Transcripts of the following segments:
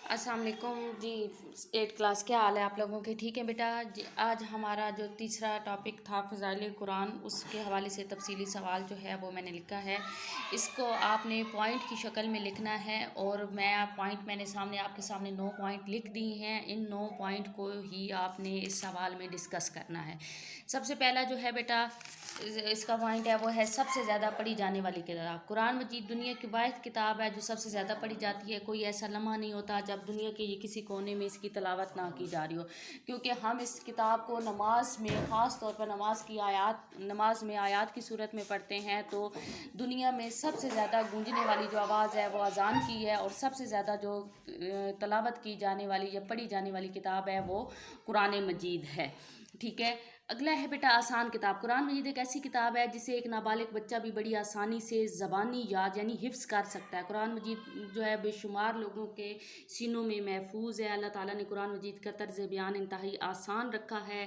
अस्सलाम वालेकुम जी। 8 क्लास क्या हाल है आप लोगों के? ठीक है बेटा जी। आज हमारा जो तीसरा टॉपिक था फ़ज़ाइल कुरान, उसके हवाले से तफसीली सवाल जो है वो मैंने लिखा है। इसको आपने पॉइंट की शक्ल में लिखना है और मैंने आपके सामने 9 पॉइंट लिख दिए हैं। इन 9 पॉइंट को ही आपने इस सवाल में डिस्कस करना है। सबसे पहला जो है बेटा इसका पॉइंट है वो है सबसे ज़्यादा पढ़ी जाने वाली किताब। कुरान मजीद दुनिया की वाहिद किताब है जो सबसे ज़्यादा पढ़ी जाती है। कोई ऐसा लम्हा नहीं होता जब दुनिया के किसी कोने में इसकी तिलावत ना की जा रही हो, क्योंकि हम इस किताब को नमाज में ख़ास तौर पर नमाज में आयात की सूरत में पढ़ते हैं। तो दुनिया में सबसे ज़्यादा गूंजने वाली जो आवाज़ है वो अज़ान की है, और सबसे ज़्यादा जो तिलावत की जाने वाली या पढ़ी जाने वाली किताब है वो कुरान मजीद है। ठीक है। अगला है बेटा आसान किताब। कुरान मजीद एक ऐसी किताब है जिसे एक नाबालिग बच्चा भी बड़ी आसानी से ज़बानी याद यानी हिफ्स कर सकता है। कुरान मजीद जो है बेशुमार लोगों के सीनों में महफूज है। अल्लाह ताला ने कुरान मजीद का तर्ज बयान इंतहाई आसान रखा है,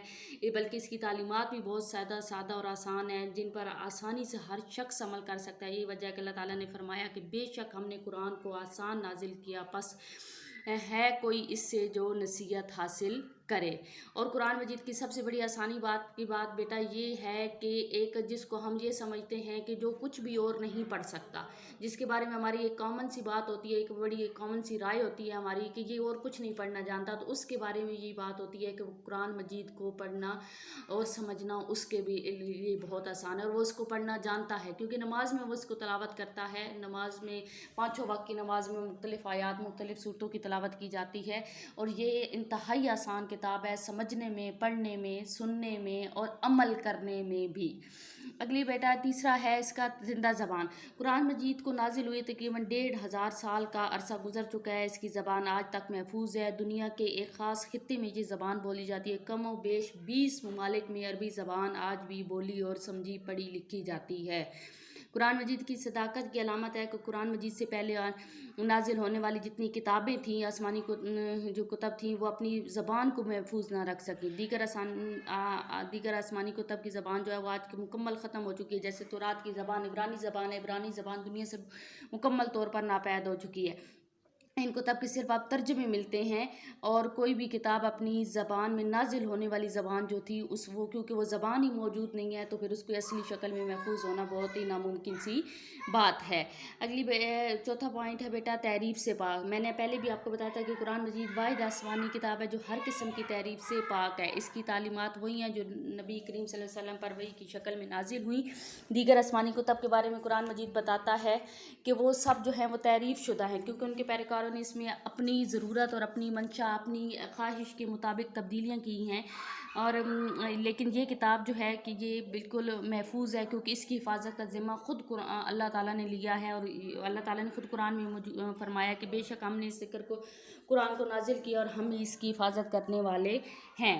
बल्कि इसकी तालीमात भी बहुत सादा और आसान है, जिन पर आसानी से हर शख्स अमल कर सकता है। यही वजह है कि अल्लाह ताला ने फरमाया कि बेशक हमने कुरान को आसान नाजिल किया, बस है कोई इससे जो नसीहत हासिल करे। और कुरान मजीद की सबसे बड़ी आसानी बात बेटा ये है कि एक जिसको हम ये समझते हैं कि जो कुछ भी और नहीं पढ़ सकता, जिसके बारे में हमारी एक कॉमन सी बात होती है, एक बड़ी कॉमन सी राय होती है हमारी कि ये और कुछ नहीं पढ़ना जानता, तो उसके बारे में ये बात होती है कि वो कुरान मजीद को पढ़ना और समझना उसके भी लिए बहुत आसान है, और वो उसको पढ़ना जानता है क्योंकि नमाज में वो उसको तलावत करता है। नमाज में 5 वक्त की नमाज में मुख्तलिफ़ आयात मुख्तलिफ़ सूरतों की तलावत की जाती है, और ये इंतहाई आसान किताब है समझने में, पढ़ने में, सुनने में और अमल करने में भी। अगली बेटा तीसरा है इसका जिंदा ज़बान। कुरान मजीद को नाजिल हुए तकरीबन 1500 साल का अरसा गुजर चुका है। इसकी ज़बान आज तक महफूज है। दुनिया के एक ख़ास खित्ते में ये ज़बान बोली जाती है। कम व बेश 20 ममालिक में अरबी ज़बान आज भी बोली और समझी पढ़ी लिखी जाती है। कुरान मजीद की सदाकत की अलामत है कि कुरान मजीद से पहले नाजिल होने वाली जितनी किताबें थीं, आसमानी जो कुतब थीं, वो अपनी ज़बान को महफूज ना रख सकी। दीगर आसमानी कुतब की ज़बान जो है वो आज के मुकम्मल ख़त्म हो चुकी है। जैसे तौरात की ज़बान इब्रानी ज़बान है। इब्रानी ज़बान दुनिया से मुकम्मल तौर पर नापैद हो चुकी है। इन कुतब के सिर्फ आप तर्जमे मिलते हैं, और कोई भी किताब अपनी ज़बान में नाजिल होने वाली ज़बान जो थी क्योंकि वो ज़बान ही मौजूद नहीं है, तो फिर उसकी असली शक्ल में महफूज होना बहुत ही नामुमकिन सी बात है। चौथा पॉइंट है बेटा तहरीफ से पाक। मैंने पहले भी आपको बताया था कि कुरान मजीद वाहिद आसमानी किताब है जो हर किस्म की तहरीफ से पाक है। इसकी तालीमात वही हैं जो नबी करीम सल्लल्लाहु अलैहि वसल्लम पर वही की शक्ल में नाजिल हुई। दीगर आसमानी कुतब के बारे में कुरान मजीद बताता है कि वो सब जो हैं वो तहरीफ शुदा हैं, क्योंकि उनके पैरकारों ने इसमें अपनी ज़रूरत और अपनी मंशा, अपनी ख्वाहिश के मुताबिक तब्दीलियाँ की हैं। और लेकिन ये किताब जो है कि ये बिल्कुल महफूज है, क्योंकि इसकी हिफाजत का ज़िम्मा ख़ुद अल्लाह ताला ने लिया है। और अल्लाह ताला ने ख़ुद कुरान में फरमाया कि बेशक हमने इस ज़िक्र को कुरान को नाजिल किया और हम इसकी हिफाजत करने वाले हैं।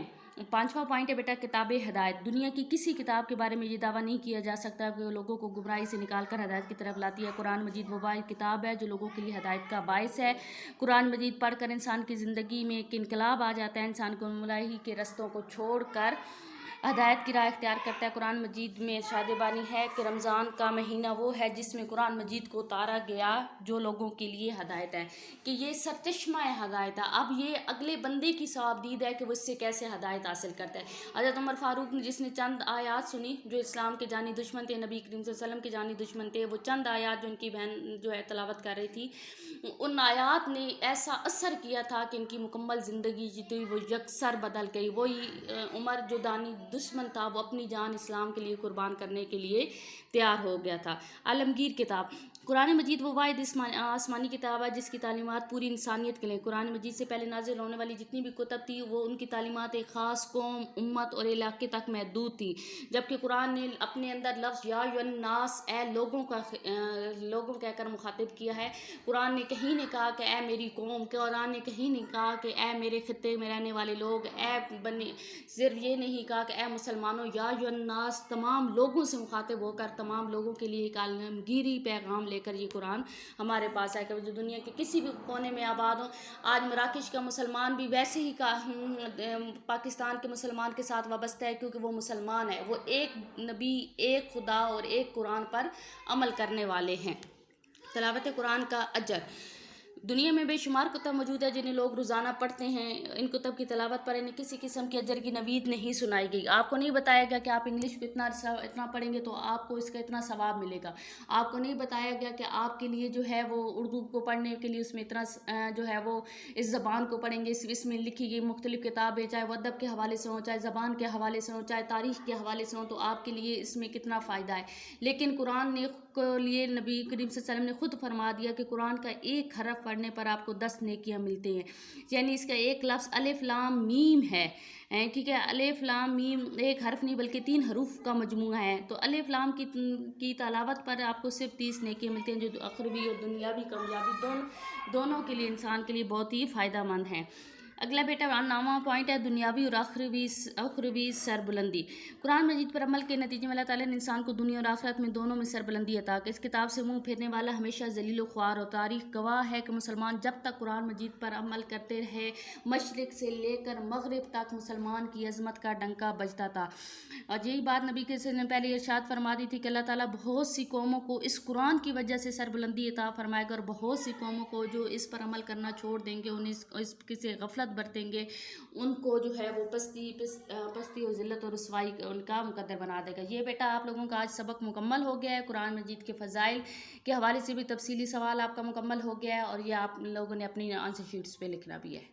5वां पॉइंट है बेटा किताब हिदायत। दुनिया की किसी किताब के बारे में ये दावा नहीं किया जा सकता कि वो लोगों को गुमराही से निकाल कर हदायत की तरफ लाती है। कुरान मजीद वो वाहिद किताब है जो लोगों के लिए हदायत का बायस है। कुरान मजीद पढ़कर इंसान की ज़िंदगी में एक इनकलाब आ जाता है। इंसान को गुमराही के रस्तों को छोड़ कर हदायत की राह इख्तियार करता है। कुरान मजीद में इरशाद बानी है कि रमज़ान का महीना वो है जिसमें कुरान मजीद को उतारा गया जो लोगों के लिए हदायत है, कि ये सरचश्मा हदायत है। अब ये अगले बंदे की सवाबदीद है कि वो इससे कैसे हदायत हासिल करता है। हज़रत उमर फ़ारूक ने जिसने चंद आयात सुनी जो इस्लाम के जानी दुश्मन थे, नबी करीम सल्लल्लाहु अलैहि वसल्लम के जानी दुश्मन थे, वो चंद आयात जो उनकी बहन जो है तलावत कर रही थी, उन आयात ने ऐसा असर किया था कि इनकी मुकम्मल ज़िंदगी जो थी वो यकसर बदल गई। वही उमर जो दानी दुश्मन था वो अपनी जान इस्लाम के लिए कुर्बान करने के लिए तैयार हो गया था। आलमगीर किताब। कुरान मजीद वो वाहिद आसमानी किताब है जिसकी तालीमात पूरी इंसानियत के लिए। कुरान मजीद से पहले नाजिल होने वाली जितनी भी कुतब थी वो उनकी तालीमात एक ख़ास कौम, उम्मत और इलाके तक महदूद थी, जबकि कुरान ने अपने अंदर लफ्ज़ या युन्नास ए लोगों कहकर मुखातिब किया है। कुरान ने कहीं नहीं कहा कि ए मेरी कौम, कुरान ने कहीं नहीं कहा कि ए मेरे खित्ते में रहने वाले लोग, सिर्फ ये नहीं कहा कि ए मुसलमानों, या युन्नास तमाम लोगों से मुखातिब होकर तमाम लोगों के लिए एक आलमगीरी पैगाम लेकर ये कुरान हमारे पास है कि जो दुनिया के किसी भी कोने में आबाद हो। आज मराकश का मुसलमान भी वैसे ही पाकिस्तान के मुसलमान के साथ वाबस्ता है, क्योंकि वो मुसलमान है, वो एक नबी, एक खुदा और एक कुरान पर अमल करने वाले हैं। तलावत कुरान का अजर। دنیا میں بے شمار کتب موجود ہے جنہیں لوگ روزانہ پڑھتے ہیں. ان کتب کی تلاوت پر انہیں کسی قسم کی اجر کی نوید نہیں سنائی گئی. آپ کو نہیں بتایا گیا کہ آپ انگلش کو اتنا پڑھیں گے تو آپ کو اس کا اتنا ثواب ملے گا. آپ کو نہیں بتایا گیا کہ آپ کے لیے جو ہے وہ اردو کو پڑھنے کے لیے اس میں اتنا جو ہے وہ اس زبان کو پڑھیں گے, اس میں لکھی گئی مختلف کتابیں, چاہے وہ ادب کے حوالے سے ہوں, چاہے زبان کے حوالے سے ہوں, چاہے تاریخ کے حوالے سے ہوں, تو آپ کے لیے اس میں کتنا فائدہ ہے. لیکن قرآن نے کو لیے نبی کریم صلی اللہ علیہ وسلم نے خود فرما دیا کہ قرآن کا ایک حرف پڑھنے پر آپ کو 10 نیکیاں ملتی ہیں. یعنی اس کا ایک لفظ الف لام میم ہے, ٹھیک ہے. الف لام میم ایک حرف نہیں بلکہ 3 حروف کا مجموعہ ہے. تو الف لام کی تلاوت پر آپ کو صرف 30 نیکیاں ملتی ہیں, جو اخروی اور دنیاوی کامیابی دونوں کے لیے انسان کے لیے بہت ہی فائدہ مند ہیں. اگلا بیٹا نامہ پوائنٹ ہے دنیاوی اور اخروی سربلندی. قرآن مجید پر عمل کے نتیجے میں اللہ تعالیٰ نے انسان کو دنیا اور آخرت میں دونوں میں سربلندی عطا کی. اس کتاب سے منہ پھیرنے والا ہمیشہ ذلیل و خوار, اور تاریخ گواہ ہے کہ مسلمان جب تک قرآن مجید پر عمل کرتے رہے, مشرق سے لے کر مغرب تک مسلمان کی عظمت کا ڈنکا بجتا تھا. اور یہی بات نبی کے نے پہلے ارشاد فرما دی تھی کہ اللہ تعالیٰ بہت سی قوموں کو اس قرآن کی وجہ سے سربلندی عطا فرمائے گا, اور بہت سی قوموں کو جو اس پر عمل کرنا چھوڑ دیں گے, انہیں اس کسی غفلت برتیں گے, ان کو جو ہے وہ پستی اور ذلت اور رسوائی ان کا مقدر بنا دے گا. یہ بیٹا آپ لوگوں کا آج سبق مکمل ہو گیا ہے. قرآن مجید کے فضائل کے حوالے سے بھی تفصیلی سوال آپ کا مکمل ہو گیا ہے, اور یہ آپ لوگوں نے اپنی آنسر شیٹس پہ لکھنا بھی ہے.